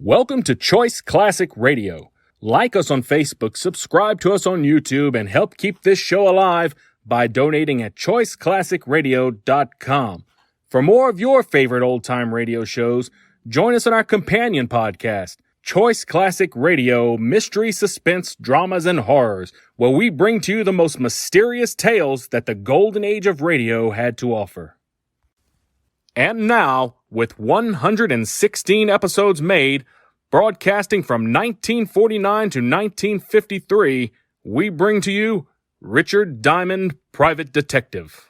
Welcome to Choice Classic Radio. Like us on Facebook, subscribe to us on YouTube, and help keep this show alive by donating at choiceclassicradio.com. For more of your favorite old-time radio shows, join us on our companion podcast, Choice Classic Radio, Mystery, Suspense, Dramas, and Horrors, where we bring to you the most mysterious tales that the golden age of radio had to offer. And now, with 116 episodes made, broadcasting from 1949 to 1953, we bring to you Richard Diamond, Private Detective.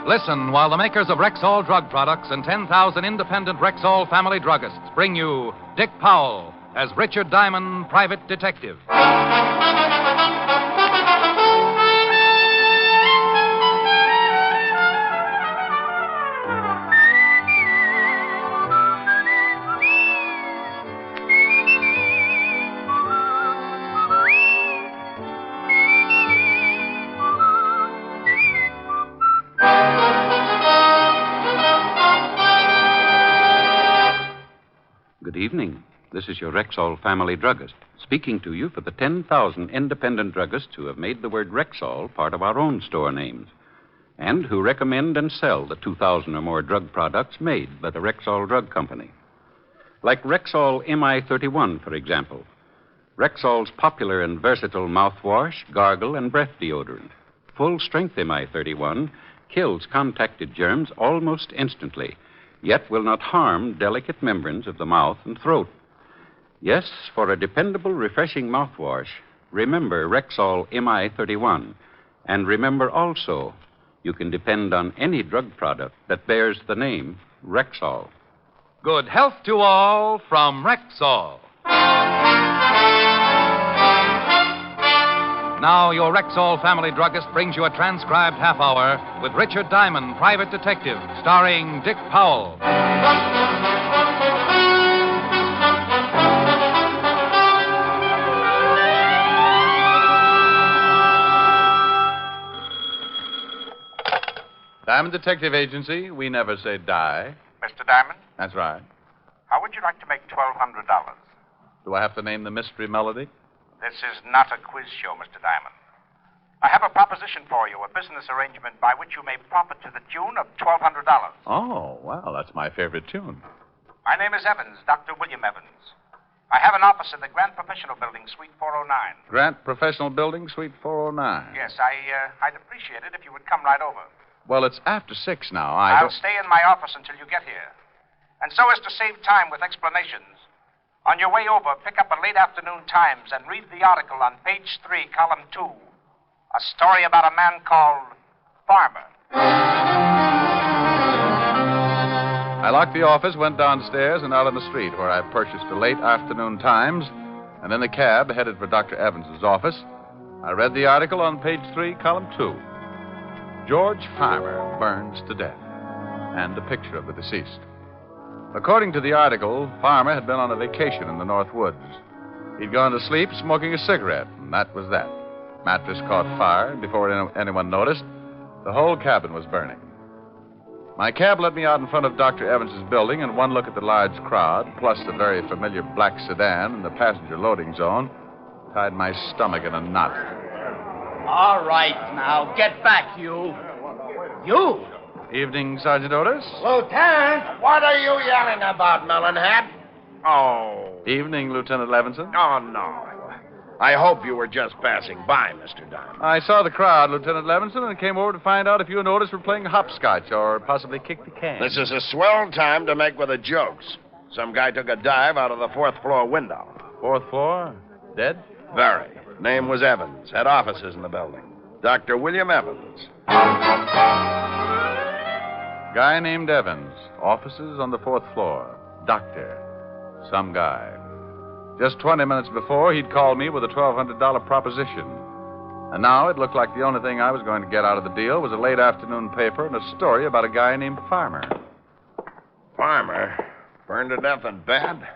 Listen while the makers of Rexall drug products and 10,000 independent Rexall family druggists bring you Dick Powell as Richard Diamond, Private Detective. Good evening. This is your Rexall family druggist, speaking to you for the 10,000 independent druggists who have made the word Rexall part of our own store names, and who recommend and sell the 2,000 or more drug products made by the Rexall Drug Company. Like Rexall MI31, for example. Rexall's popular and versatile mouthwash, gargle, and breath deodorant. Full-strength MI31 kills contacted germs almost instantly, yet will not harm delicate membranes of the mouth and throat. Yes, for a dependable, refreshing mouthwash, remember Rexall MI31. And remember also, you can depend on any drug product that bears the name Rexall. Good health to all from Rexall. Now, your Rexall family druggist brings you a transcribed half hour with Richard Diamond, Private Detective, starring Dick Powell. Diamond Detective Agency, we never say die. Mr. Diamond, That's right. how would you like to make $1,200? Do I have to name the mystery melody? This is not a quiz show, Mr. Diamond. I have a proposition for you, a business arrangement by which you may profit to the tune of $1,200. Oh, well, that's my favorite tune. My name is Evans, Dr. William Evans. I have an office in the Grant Professional Building, Suite 409. Grant Professional Building, Suite 409. Yes, I'd appreciate it if you would come right over. Well, it's after 6 now. I'll stay in my office until you get here. And so as to save time with explanations, on your way over, pick up a late afternoon Times and read the article on page 3, column 2. A story about a man called Farmer. I locked the office, went downstairs, and out on the street, where I purchased a late afternoon Times, and in the cab headed for Dr. Evans's office. I read the article on page 3, column 2. George Farmer burns to death, and a picture of the deceased. According to the article, Farmer had been on a vacation in the North Woods. He'd gone to sleep smoking a cigarette, and that was that. Mattress caught fire, and before anyone noticed, the whole cabin was burning. My cab let me out in front of Dr. Evans's building, and one look at the large crowd, plus the very familiar black sedan in the passenger loading zone, tied my stomach in a knot. All right, now, get back, you. You? Evening, Sergeant Otis. Lieutenant, what are you yelling about, Melonhead? Oh. Evening, Lieutenant Levinson. Oh, no. I hope you were just passing by, Mr. Diamond. I saw the crowd, Lieutenant Levinson, and came over to find out if you and Otis were playing hopscotch or possibly kick the can. This is a swell time to make with the jokes. Some guy took a dive out of the 4th floor window. 4th floor? Dead? Very. Name was Evans. Had offices in the building. Dr. William Evans. Guy named Evans. Offices on the 4th floor. Doctor. Some guy. Just 20 minutes before, he'd called me with a $1,200 proposition. And now it looked like the only thing I was going to get out of the deal was a late afternoon paper and a story about a guy named Farmer. Farmer? Burned to death in bed?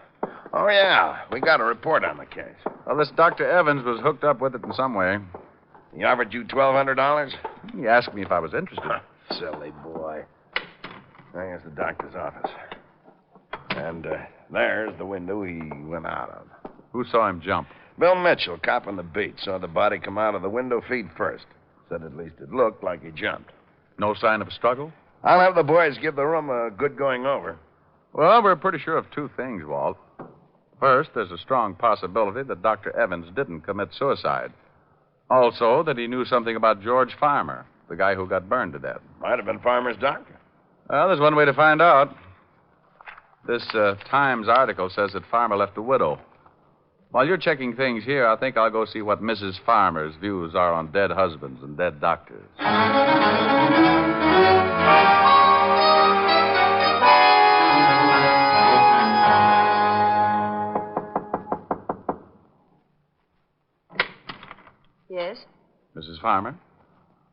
Oh, yeah. We got a report on the case. Well, this Dr. Evans was hooked up with it in some way. He offered you $1,200? He asked me if I was interested. Silly boy. There's the doctor's office. And there's the window he went out of. Who saw him jump? Bill Mitchell, cop on the beat, saw the body come out of the window feet first. Said at least it looked like he jumped. No sign of a struggle? I'll have the boys give the room a good going over. Well, we're pretty sure of two things, Walt. First, there's a strong possibility that Dr. Evans didn't commit suicide. Also, that he knew something about George Farmer, the guy who got burned to death. Might have been Farmer's doctor. Well, there's one way to find out. This Times article says that Farmer left a widow. While you're checking things here, I think I'll go see what Mrs. Farmer's views are on dead husbands and dead doctors. Yes? Mrs. Farmer,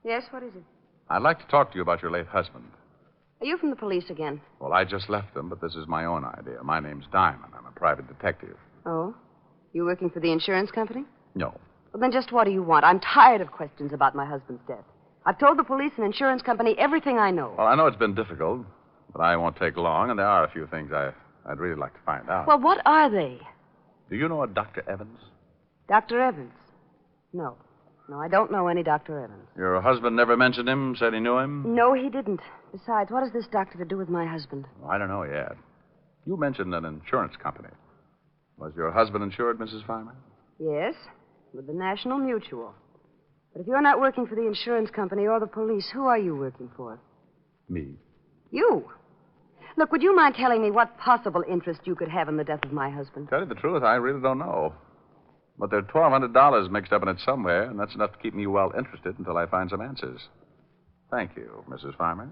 Yes, what is it? I'd like to talk to you about your late husband. Are you from the police again? Well, I just left them, but this is my own idea. My name's Diamond. I'm a private detective. Oh? You working for the insurance company? No. Well, then just what do you want? I'm tired of questions about my husband's death. I've told the police and insurance company everything I know. Well, I know it's been difficult, but I won't take long, and there are a few things I'd really like to find out. Well, what are they? Do you know a Dr. Evans? Dr. Evans? No. No, I don't know any Dr. Evans. Your husband never mentioned him, said he knew him? No, he didn't. Besides, what has this doctor to do with my husband? Well, I don't know yet. You mentioned an insurance company. Was your husband insured, Mrs. Farmer? Yes, with the National Mutual. But if you're not working for the insurance company or the police, who are you working for? Me. You. Look, would you mind telling me what possible interest you could have in the death of my husband? Tell you the truth, I really don't know. But there's $1,200 mixed up in it somewhere, and that's enough to keep me well interested until I find some answers. Thank you, Mrs. Farmer.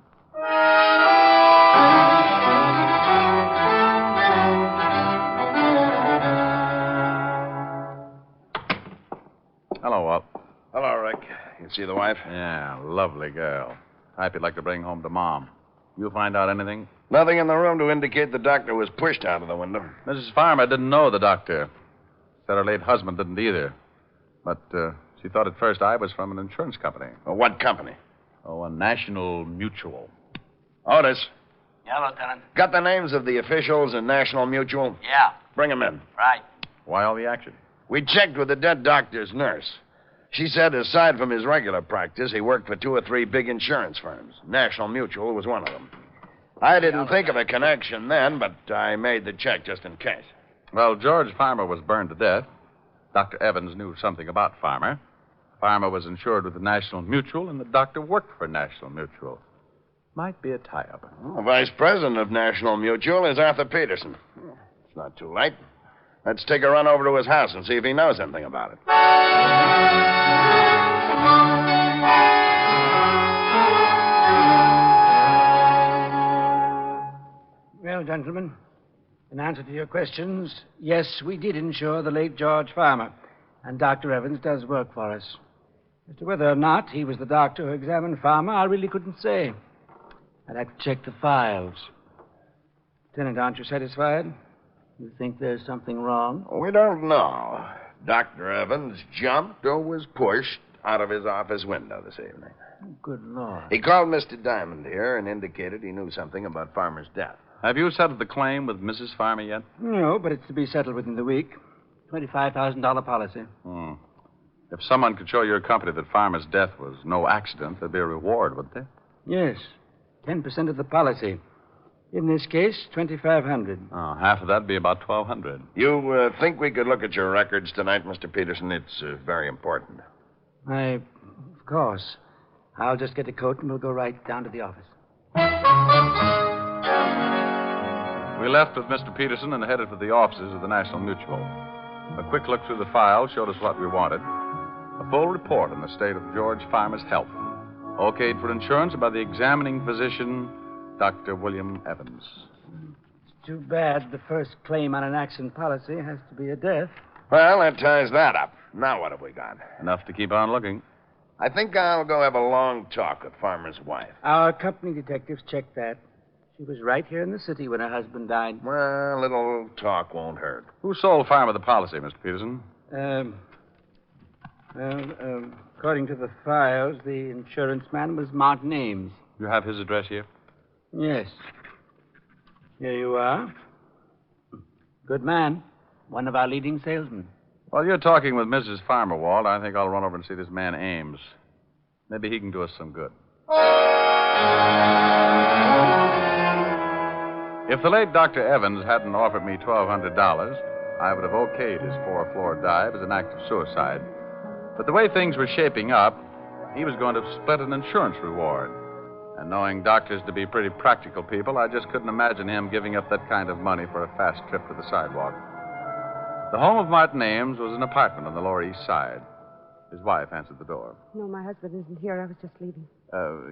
Hello, Walt. Hello, Rick. You see the wife? Yeah, lovely girl. Type you'd like to bring home to Mom. You find out anything? Nothing in the room to indicate the doctor was pushed out of the window. Mrs. Farmer didn't know the doctor. Said her late husband didn't either. But she thought at first I was from an insurance company. Well, what company? Oh, a National Mutual. Otis, Yeah, Lieutenant. got the names of the officials in National Mutual? Yeah, Bring them in. right. Why all the action? We checked with the dead doctor's nurse. She said aside from his regular practice, he worked for 2 or 3 big insurance firms. National Mutual was one of them. I didn't think of a connection then, but I made the check just in case. Well, George Farmer was burned to death. Dr. Evans knew something about Farmer. Farmer was insured with the National Mutual, and the doctor worked for National Mutual. Might be a tie-up. The vice president of National Mutual is Arthur Peterson. It's not too late. Let's take a run over to his house and see if he knows anything about it. Well, gentlemen, in answer to your questions, yes, we did insure the late George Farmer, and Dr. Evans does work for us. As to whether or not he was the doctor who examined Farmer, I really couldn't say. I'd have to check the files. Lieutenant, aren't you satisfied? You think there's something wrong? We don't know. Dr. Evans jumped or was pushed out of his office window this evening. Good Lord. He called Mr. Diamond here and indicated he knew something about Farmer's death. Have you settled the claim with Mrs. Farmer yet? No, but it's to be settled within the week. $25,000 policy. If someone could show your company that Farmer's death was no accident, there'd be a reward, wouldn't there? Yes, 10% of the policy. In this case, $2,500. Oh, half of that'd be about $1,200. You think we could look at your records tonight, Mr. Peterson? It's very important. Of course. I'll just get a coat and we'll go right down to the office. We left with Mr. Peterson and headed for the offices of the National Mutual. A quick look through the file showed us what we wanted. A full report on the state of George Farmer's health. Okayed for insurance by the examining physician, Dr. William Evans. It's too bad the first claim on an accident policy has to be a death. Well, that ties that up. Now what have we got? Enough to keep on looking. I think I'll go have a long talk with Farmer's wife. Our company detectives checked that. She was right here in the city when her husband died. Well, a little talk won't hurt. Who sold Farmer the policy, Mr. Peterson? According to the files, the insurance man was Martin Ames. You have his address here? Yes. Here you are. Good man. One of our leading salesmen. While you're talking with Mrs. Farmer, Walt, I think I'll run over and see this man Ames. Maybe he can do us some good. If the late Dr. Evans hadn't offered me $1,200, I would have okayed his 4-floor dive as an act of suicide. But the way things were shaping up, he was going to split an insurance reward. And knowing doctors to be pretty practical people, I just couldn't imagine him giving up that kind of money for a fast trip to the sidewalk. The home of Martin Ames was an apartment on the Lower East Side. His wife answered the door. No, my husband isn't here. I was just leaving.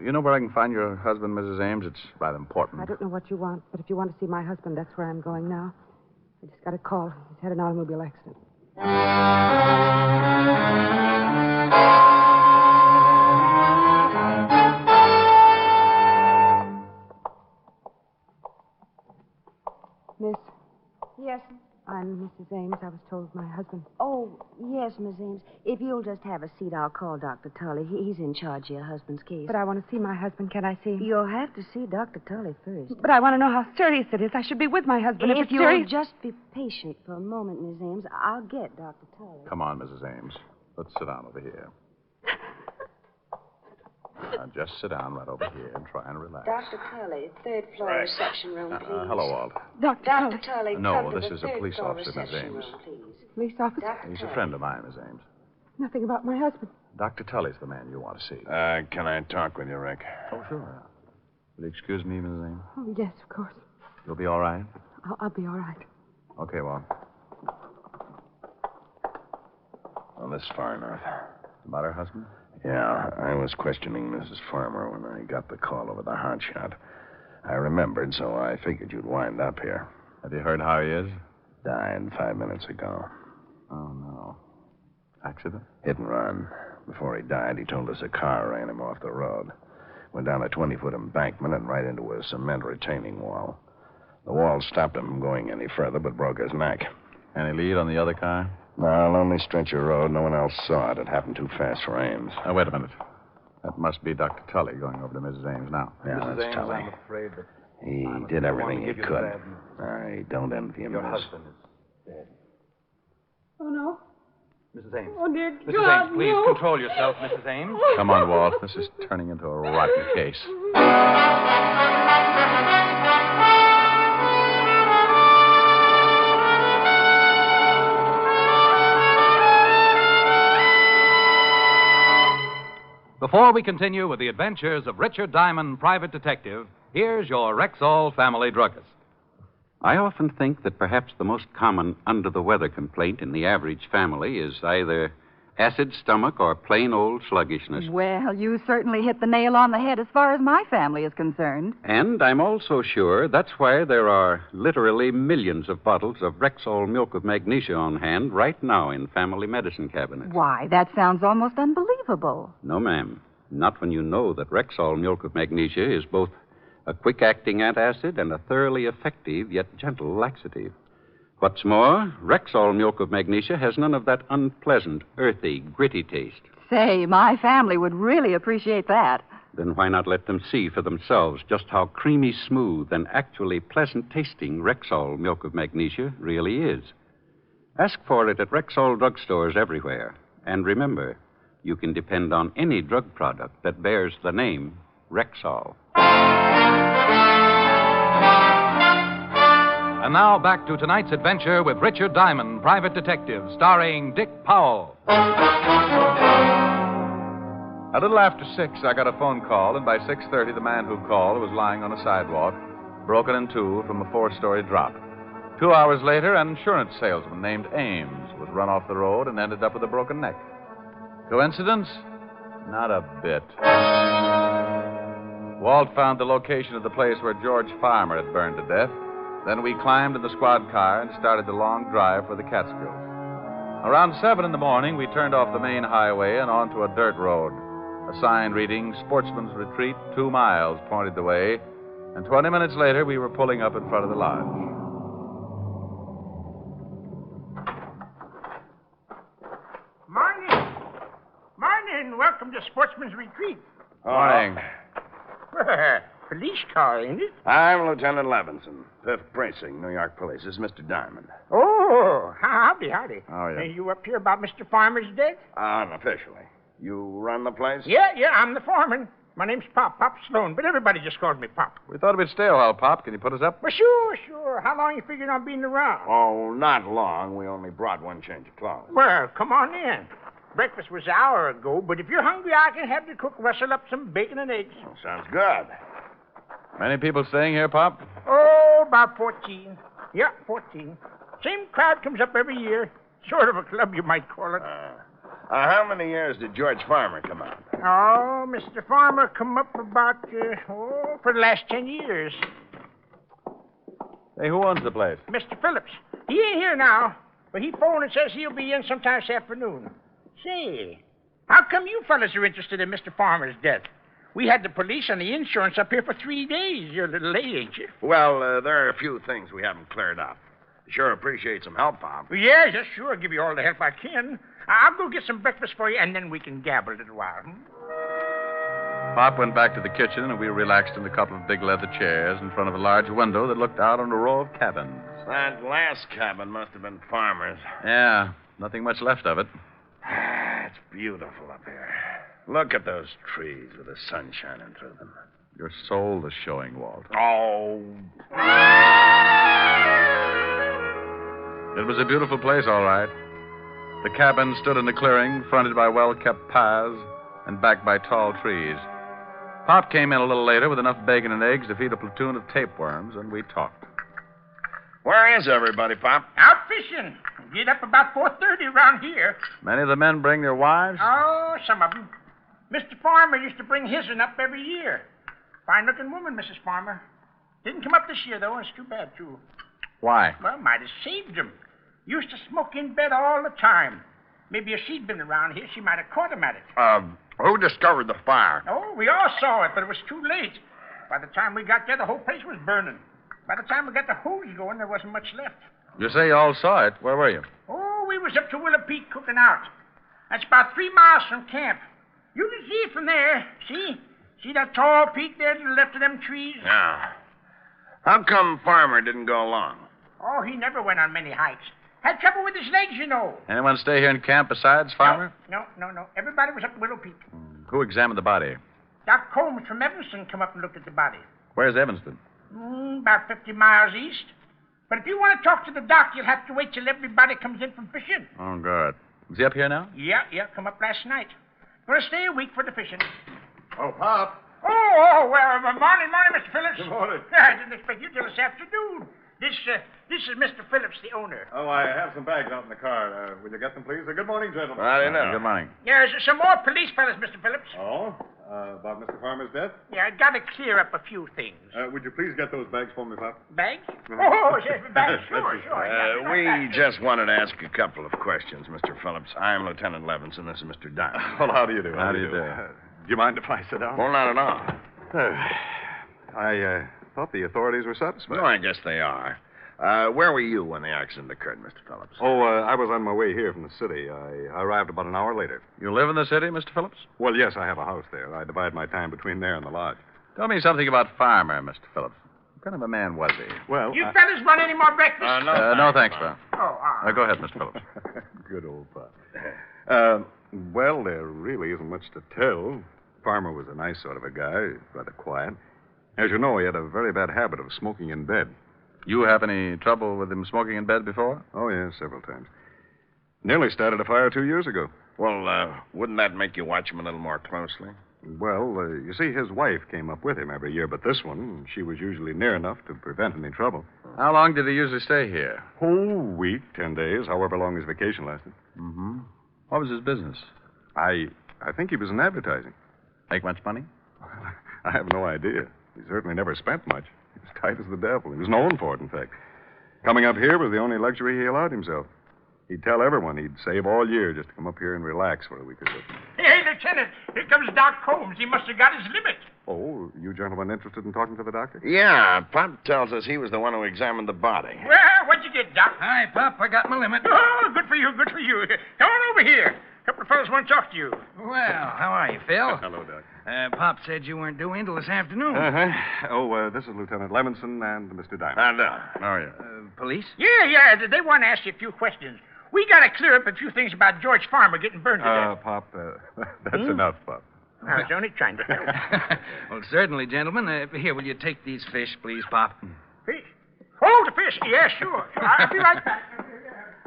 You know where I can find your husband, Mrs. Ames? It's rather important. I don't know what you want, but if you want to see my husband, that's where I'm going now. I just got a call. He's had an automobile accident. Miss? Yes. I'm Mrs. Ames. I was told my husband. Oh, yes, Miss Ames. If you'll just have a seat, I'll call Dr. Tully. He's in charge of your husband's case. But I want to see my husband. Can I see him? You'll have to see Dr. Tully first. But I want to know how serious it is. I should be with my husband. If it's you'll serious... just be patient for a moment, Miss Ames, I'll get Dr. Tully. Come on, Mrs. Ames. Let's sit down over here. Now, just sit down right over here and try and relax. Dr. Tully, third floor reception room, please. Hello, Walt. Dr. Tully, No, come to this the is a third police floor officer, Miss reception Ames. room, please. Police officer? Dr. He's a Tully. friend of mine, Miss Ames. Nothing about my husband. Dr. Tully's the man you want to see. Can I talk with you, Rick? Oh, sure. Will you excuse me, Mrs. Ames? Oh, yes, of course. You'll be all right? I'll be all right. Okay, Walt. Well, this is far enough. About her husband? Yeah, I was questioning Mrs. Farmer when I got the call over the hotshot. I remembered, so I figured you'd wind up here. Have you heard how he is? Died 5 minutes ago. Oh, no. Accident? Hit and run. Before he died, he told us a car ran him off the road. Went down a 20-foot embankment and right into a cement retaining wall. The wall stopped him from going any further, but broke his neck. Any lead on the other car? No, lonely stretch of road. No one else saw it. It happened too fast for Ames. Now, wait a minute. That must be Dr. Tully going over to Mrs. Ames now. Yeah, Mrs. that's Ames, Tully. I'm afraid that He I'm did the everything one he to give you could. the bad news. I don't envy him. Your Miss. husband is dead. Oh, no. Mrs. Ames. Oh, dear Mrs. God, Ames, please no. control yourself, Mrs. Ames. Come on, Walt. This is turning into a rotten case. Before we continue with the adventures of Richard Diamond, private detective, here's your Rexall family druggist. I often think that perhaps the most common under-the-weather complaint in the average family is either acid stomach or plain old sluggishness. Well, you certainly hit the nail on the head as far as my family is concerned. And I'm also sure that's why there are literally millions of bottles of Rexall milk of magnesia on hand right now in family medicine cabinets. Why, that sounds almost unbelievable. No, ma'am. Not when you know that Rexall milk of magnesia is both a quick-acting antacid and a thoroughly effective yet gentle laxative. What's more, Rexall milk of magnesia has none of that unpleasant, earthy, gritty taste. Say, my family would really appreciate that. Then why not let them see for themselves just how creamy smooth and actually pleasant-tasting Rexall milk of magnesia really is? Ask for it at Rexall drugstores everywhere. And remember, you can depend on any drug product that bears the name Rexall. And now back to tonight's adventure with Richard Diamond, private detective, starring Dick Powell. A little after 6, I got a phone call, and by 6:30, the man who called was lying on a sidewalk, broken in two from a 4-story drop. 2 hours later, an insurance salesman named Ames was run off the road and ended up with a broken neck. Coincidence? Not a bit. Walt found the location of the place where George Farmer had burned to death. Then we climbed in the squad car and started the long drive for the Catskills. Around 7 in the morning, we turned off the main highway and onto a dirt road. A sign reading Sportsman's Retreat, 2 miles, pointed the way, and 20 minutes later, we were pulling up in front of the lodge. Morning. Morning. Welcome to Sportsman's Retreat. Morning. Police car, ain't it? I'm Lieutenant Levinson, 5th Precinct, New York Police. This is Mr. Diamond. Oh, howdy. Oh, yeah. You up here about Mr. Farmer's death? Unofficially. You run the place? Yeah, I'm the foreman. My name's Pop Sloan, but everybody just calls me Pop. We thought it'd stay a while, Pop. Can you put us up? Well, sure. How long you figuring on being around? Oh, not long. We only brought one change of clothes. Well, come on in. Breakfast was an hour ago, but if you're hungry, I can have the cook rustle up some bacon and eggs. Oh, sounds good. Many people staying here, Pop? Oh, about 14. Yeah, 14. Same crowd comes up every year. Sort of a club, you might call it. How many years did George Farmer come out? Oh, Mr. Farmer come up about, for the last 10 years. Hey, who owns the place? Mr. Phillips. He ain't here now, but he phoned and says he'll be in sometime this afternoon. Say, how come you fellas are interested in Mr. Farmer's death? We had the police and the insurance up here for 3 days. You're a little late, ain't you? Well, there are a few things we haven't cleared up. Sure appreciate some help, Pop. Yeah, sure. I'll give you all the help I can. I'll go get some breakfast for you, and then we can gabble a little while. Pop went back to the kitchen, and we relaxed in a couple of big leather chairs in front of a large window that looked out on a row of cabins. That last cabin must have been Farmer's. Yeah, nothing much left of it. It's beautiful up here. Look at those trees with the sun shining through them. Your soul is showing, Walt. Oh. It was a beautiful place, all right. The cabin stood in a clearing, fronted by well-kept paths and backed by tall trees. Pop came in a little later with enough bacon and eggs to feed a platoon of tapeworms, and we talked. Where is everybody, Pop? Out fishing. Get up about 4:30 around here. Many of the men bring their wives? Oh, some of them. Mr. Farmer used to bring his'n up every year. Fine-looking woman, Mrs. Farmer. Didn't come up this year, though. It's too bad, too. Why? Well, might have saved him. Used to smoke in bed all the time. Maybe if she'd been around here, she might have caught him at it. Who discovered the fire? Oh, we all saw it, but it was too late. By the time we got there, the whole place was burning. By the time we got the hose going, there wasn't much left. You say you all saw it. Where were you? Oh, we was up to Willow Peak cooking out. That's about 3 miles from camp. You can see it from there. See? See that tall peak there to the left of them trees? Yeah. How come Farmer didn't go along? Oh, he never went on many hikes. Had trouble with his legs, you know. Anyone stay here in camp besides Farmer? No. Everybody was up Willow Peak. Who examined the body? Doc Combs from Evanston come up and looked at the body. Where's Evanston? About 50 miles east. But if you want to talk to the doc, you'll have to wait till everybody comes in from fishing. Oh, good. Is he up here now? Yeah, come up last night. Gonna stay a week for the fishing. Oh, Pop. Oh, well, morning, Mr. Phillips. Good morning. I didn't expect you till this afternoon. This is Mr. Phillips, the owner. Oh, I have some bags out in the car. Will you get them, please? Good morning, gentlemen. I don't know. Good morning. There's some more police fellas, Mr. Phillips. Oh? About Mr. Farmer's death? Yeah, I gotta clear up a few things. Would you please get those bags for me, Pop? Bags? Oh, yes, bags. Sure. We just wanted to ask a couple of questions, Mr. Phillips. I'm Lieutenant Levinson. This is Mr. Diamond. Well, how do you do? How do you do? Do you mind if I sit down? Well, not at all. I thought the authorities were satisfied. No, I guess they are. Where were you when the accident occurred, Mr. Phillips? Oh, I was on my way here from the city. I arrived about an hour later. You live in the city, Mr. Phillips? Well, yes, I have a house there. I divide my time between there and the lodge. Tell me something about Farmer, Mr. Phillips. What kind of a man was he? Well, You fellas want any more breakfast? No, thanks, Pop. Oh, Go ahead, Mr. Phillips. Good old Pop. Well, there really isn't much to tell. Farmer was a nice sort of a guy, rather quiet. As you know, he had a very bad habit of smoking in bed. You have any trouble with him smoking in bed before? Oh, yes, several times. Nearly started a fire 2 years ago. Well, wouldn't that make you watch him a little more closely? Well, you see, his wife came up with him every year, but this one, she was usually near enough to prevent any trouble. How long did he usually stay here? Whole week, 10 days, however long his vacation lasted. Mm-hmm. What was his business? I think he was in advertising. Make much money? I have no idea. He certainly never spent much. He was tight as the devil. He was known for it, in fact. Coming up here was the only luxury he allowed himself. He'd tell everyone he'd save all year just to come up here and relax for a week or so. Hey, Lieutenant, here comes Doc Combs. He must have got his limit. Oh, you gentlemen interested in talking to the doctor? Yeah, Pop tells us he was the one who examined the body. Well, what'd you get, Doc? Hi, Pop. I got my limit. Oh, good for you. Come on over here. A couple of fellas want to talk to you. Well, how are you, Phil? Hello, Doc. Pop said you weren't due in till this afternoon. Uh-huh. Oh, this is Lieutenant Levinson and Mr. Diamond. How are you? Police? Yeah. They want to ask you a few questions. We got to clear up a few things about George Farmer getting burned to death. Pop, that's enough, Pop. I was only trying to help. Well, certainly, gentlemen. Here, will you take these fish, please, Pop? Fish? Oh, the fish. Yeah, sure. I'll be right back.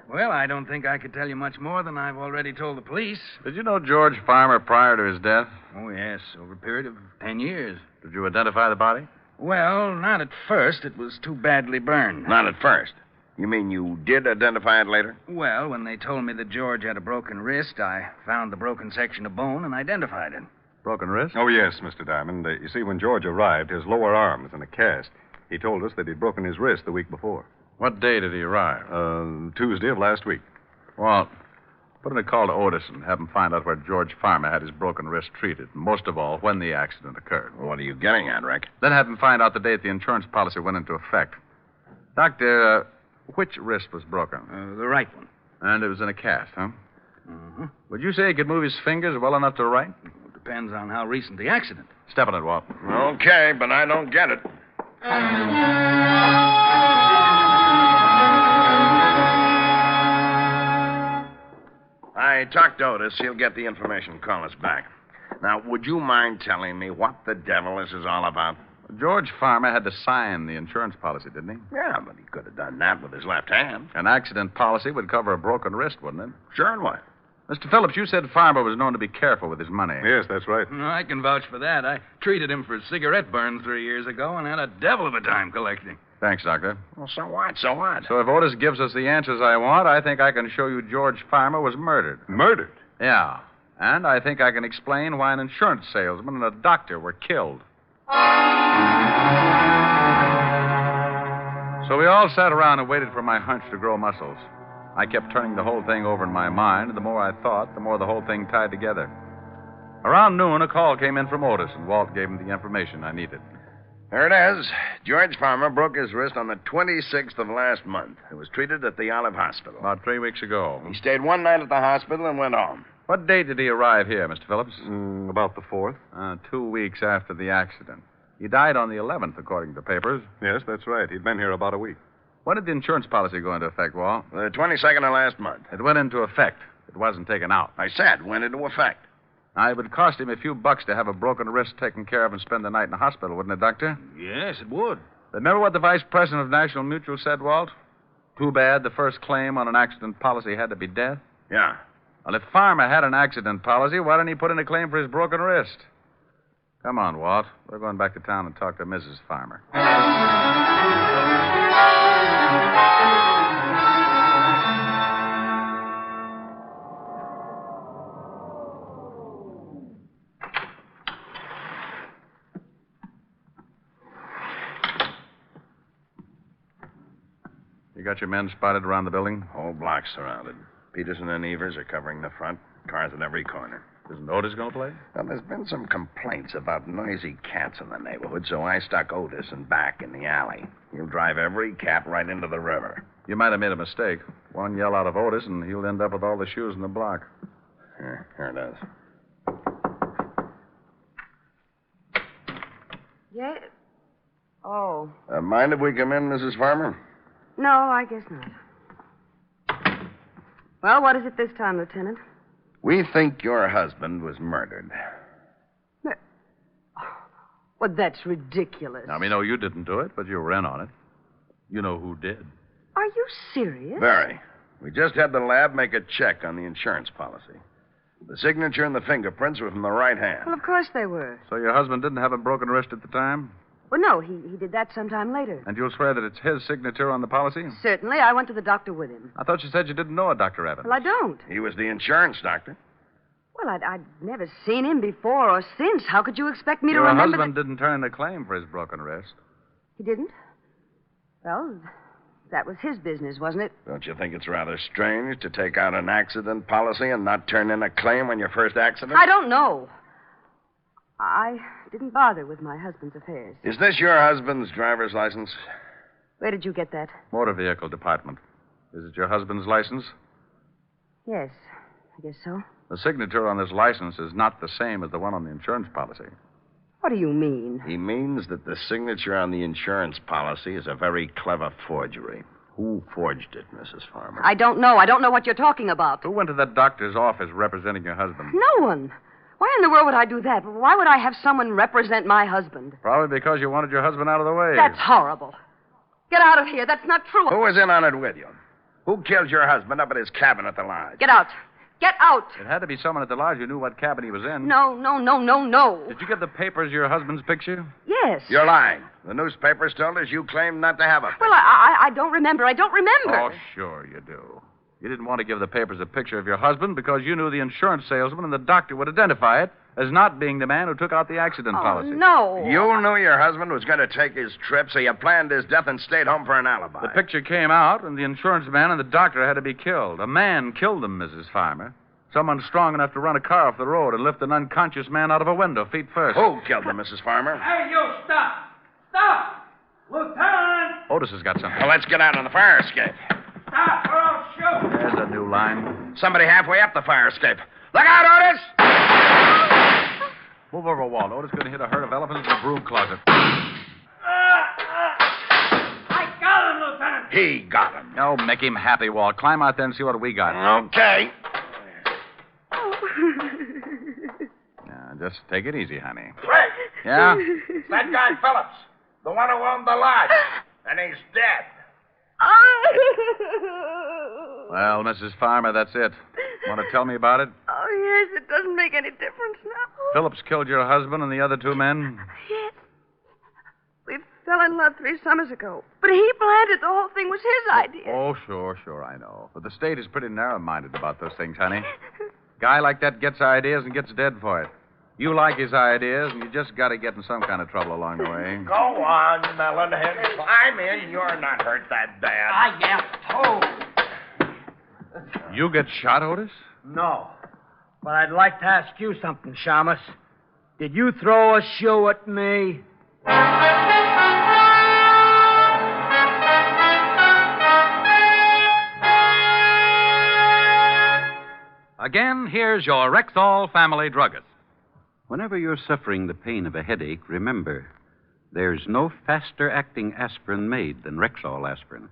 Well, I don't think I could tell you much more than I've already told the police. Did you know George Farmer prior to his death? Oh, yes, over a period of 10 years. Did you identify the body? Well, not at first. It was too badly burned. Not at first. You mean you did identify it later? Well, when they told me that George had a broken wrist, I found the broken section of bone and identified it. Broken wrist? Oh, yes, Mr. Diamond. You see, when George arrived, his lower arm was in a cast. He told us that he'd broken his wrist the week before. What day did he arrive? Tuesday of last week. Well, put in a call to Otis and have him find out where George Farmer had his broken wrist treated. And most of all, when the accident occurred. Well, what are you getting at, Rick? Then have him find out the date the insurance policy went into effect. Doctor, which wrist was broken? The right one. And it was in a cast, huh? Mm-hmm. Would you say he could move his fingers well enough to write? It depends on how recent the accident. Step on it, Walt. Okay, but I don't get it. I talked to Otis. He'll get the information and call us back. Now, would you mind telling me what the devil this is all about? George Farmer had to sign the insurance policy, didn't he? Yeah, but he could have done that with his left hand. An accident policy would cover a broken wrist, wouldn't it? Sure, and what? Mr. Phillips, you said Farmer was known to be careful with his money. Yes, that's right. I can vouch for that. I treated him for a cigarette burn 3 years ago and had a devil of a time collecting. Thanks, Doctor. Well, so what? So what? So if Otis gives us the answers I want, I think I can show you George Farmer was murdered. Murdered? Yeah. And I think I can explain why an insurance salesman and a doctor were killed. So we all sat around and waited for my hunch to grow muscles. I kept turning the whole thing over in my mind, and the more I thought, the more the whole thing tied together. Around noon, a call came in from Otis, and Walt gave him the information I needed. There it is. George Farmer broke his wrist on the 26th of last month. He was treated at the Olive Hospital. About 3 weeks ago. He stayed one night at the hospital and went home. What date did he arrive here, Mr. Phillips? About the 4th. 2 weeks after the accident. He died on the 11th, according to the papers. Yes, that's right. He'd been here about a week. When did the insurance policy go into effect, Walt? The 22nd of last month. It went into effect. It wasn't taken out. I said went into effect. Now, it would cost him a few bucks to have a broken wrist taken care of and spend the night in the hospital, wouldn't it, Doctor? Yes, it would. Remember what the vice president of National Mutual said, Walt? Too bad the first claim on an accident policy had to be death. Yeah. Well, if Farmer had an accident policy, why didn't he put in a claim for his broken wrist? Come on, Walt. We're going back to town and talk to Mrs. Farmer. You got your men spotted around the building? Whole block surrounded. Peterson and Evers are covering the front. Cars at every corner. Isn't Otis going to play? Well, there's been some complaints about noisy cats in the neighborhood, so I stuck Otis and back in the alley. He'll drive every cat right into the river. You might have made a mistake. One yell out of Otis, and he'll end up with all the shoes in the block. Here it is. Yeah? Oh. Mind if we come in, Mrs. Farmer? No, I guess not. Well, what is it this time, Lieutenant? We think your husband was murdered. Well, that's ridiculous. Now, we know you didn't do it, but you were in on it. You know who did. Are you serious? Very. We just had the lab make a check on the insurance policy. The signature and the fingerprints were from the right hand. Well, of course they were. So your husband didn't have a broken wrist at the time? Well, no, he did that sometime later. And you'll swear that it's his signature on the policy? Certainly. I went to the doctor with him. I thought you said you didn't know a Dr. Evans. Well, I don't. He was the insurance doctor. Well, I'd never seen him before or since. How could you expect me Your to remember husband didn't turn in a claim for his broken wrist. He didn't? Well, that was his business, wasn't it? Don't you think it's rather strange to take out an accident policy and not turn in a claim on your first accident? I don't know. I didn't bother with my husband's affairs. Is this your husband's driver's license? Where did you get that? Motor Vehicle Department. Is it your husband's license? Yes, I guess so. The signature on this license is not the same as the one on the insurance policy. What do you mean? He means that the signature on the insurance policy is a very clever forgery. Who forged it, Mrs. Farmer? I don't know. I don't know what you're talking about. Who went to that doctor's office representing your husband? No one. Why in the world would I do that? Why would I have someone represent my husband? Probably because you wanted your husband out of the way. That's horrible. Get out of here. That's not true. Who was in on it with you? Who killed your husband up at his cabin at the lodge? Get out. Get out. It had to be someone at the lodge who knew what cabin he was in. No. Did you give the papers your husband's picture? Yes. You're lying. The newspapers told us you claimed not to have a picture. Well, I don't remember. I don't remember. Oh, sure you do. You didn't want to give the papers a picture of your husband because you knew the insurance salesman and the doctor would identify it as not being the man who took out the accident policy. No. You knew your husband was going to take his trip, so you planned his death and stayed home for an alibi. The picture came out, and the insurance man and the doctor had to be killed. A man killed them, Mrs. Farmer. Someone strong enough to run a car off the road and lift an unconscious man out of a window, feet first. Who killed him, Mrs. Farmer? Hey, you, stop! Stop! Lieutenant! Otis has got something. Well, let's get out on the fire escape. Stop or I'll shoot! There's a new line. Somebody halfway up the fire escape. Look out, Otis! Move over, Walt. Otis is going to hit a herd of elephants in the broom closet. I got him, Lieutenant! He got him. Oh, make him happy, Walt. Climb out there and see what we got. Okay. Now, just take it easy, honey. Frank! Yeah? That guy Phillips. The one who owned the lodge. And he's dead. Well, Mrs. Farmer, that's it. Want to tell me about it? Oh, yes, it doesn't make any difference now. Phillips killed your husband and the other two men? Yes. We fell in love 3 summers ago. But he planned it. The whole thing was his idea. Oh, sure, I know. But the state is pretty narrow-minded about those things, honey. Guy like that gets ideas and gets dead for it. You like his ideas, and you just got to get in some kind of trouble along the way. Go on, Melonhead. Climb in. You're not hurt that bad. I am told. You get shot, Otis? No. But I'd like to ask you something, Shamus. Did you throw a shoe at me? Again, here's your Rexall family druggist. Whenever you're suffering the pain of a headache, remember, there's no faster-acting aspirin made than Rexall aspirin.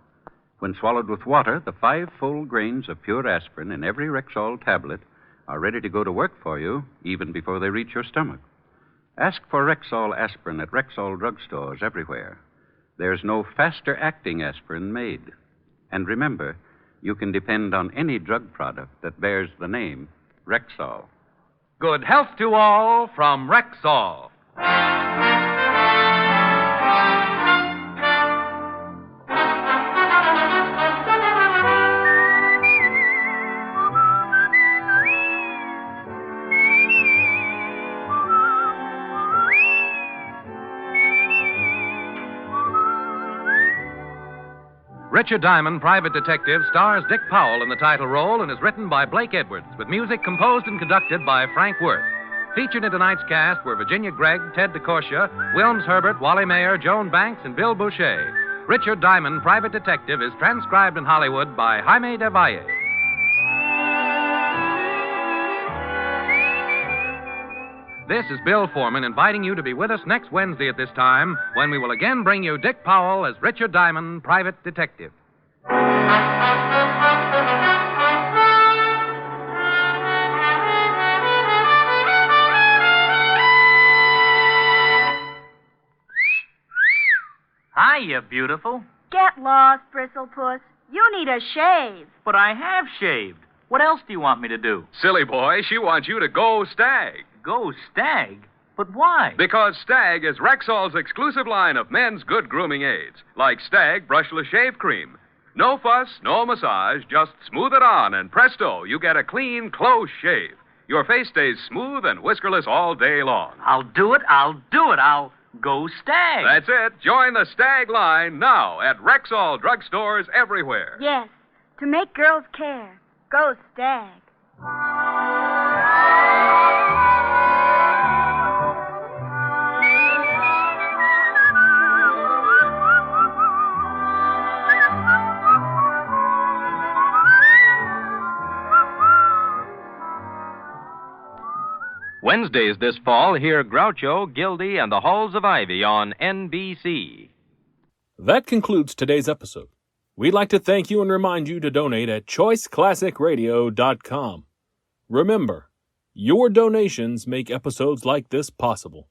When swallowed with water, the 5 full grains of pure aspirin in every Rexall tablet are ready to go to work for you even before they reach your stomach. Ask for Rexall aspirin at Rexall drugstores everywhere. There's no faster-acting aspirin made. And remember, you can depend on any drug product that bears the name Rexall. Good health to all from Rexall. Richard Diamond, Private Detective, stars Dick Powell in the title role and is written by Blake Edwards, with music composed and conducted by Frank Worth. Featured in tonight's cast were Virginia Gregg, Ted DeCorsia, Wilms Herbert, Wally Mayer, Joan Banks, and Bill Boucher. Richard Diamond, Private Detective, is transcribed in Hollywood by Jaime de Valle. This is Bill Foreman inviting you to be with us next Wednesday at this time when we will again bring you Dick Powell as Richard Diamond, Private Detective. Hiya, beautiful. Get lost, Bristlepuss. You need a shave. But I have shaved. What else do you want me to do? Silly boy, she wants you to go Stag. Go Stag? But why? Because Stag is Rexall's exclusive line of men's good grooming aids, like Stag Brushless Shave Cream. No fuss, no massage, just smooth it on, and presto, you get a clean, close shave. Your face stays smooth and whiskerless all day long. I'll do it. I'll go Stag. That's it. Join the Stag line now at Rexall drugstores everywhere. Yes, to make girls care. Go Stag. Wednesdays this fall, hear Groucho, Gildy, and the Halls of Ivy on NBC. That concludes today's episode. We'd like to thank you and remind you to donate at choiceclassicradio.com. Remember, your donations make episodes like this possible.